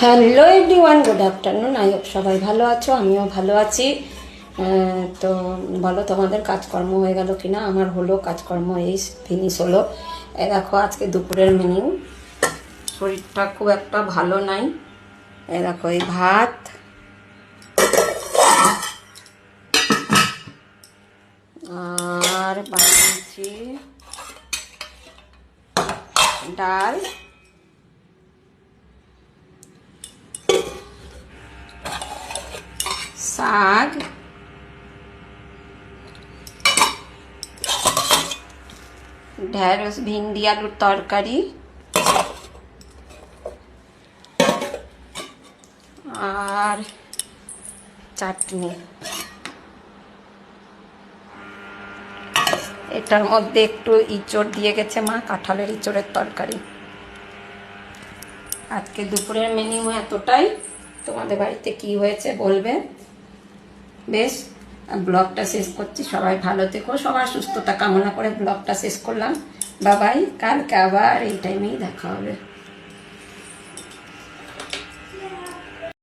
Hello everyone, good afternoon. I hope সবাই ভালো আছো, আমিও ভালো আছি। তো বলো তোমাদের কাজকর্ম হয়ে গেল কিনা? আমার হলো কাজকর্ম, এই ফিনিশ হলো। দেখো আজকে দুপুরের মেনু। শরীরটা খুব একটা ভালো নাই। দেখো এই ভাত, আর বানিয়েছি ডাল, শাক, ঢেঁড়স ভিন্ডি আলুর তরকারি, আর চাটনি। এটার মধ্যে একটু ইঁচড় দিয়ে গেছে মা, কাঁঠালের ইঁচড়ের তরকারি। আজকে দুপুরের মেনু এতটাই। তোমাদের বাড়িতে কি হয়েছে বলবে। বেশ, ব্লগটা শেষ করছি। সবাই ভালো থেকো, সবার সুস্থতা কামনা করে ব্লগটা শেষ করলাম। বাবাই, কালকে আবার এই টাইমেই দেখা হবে।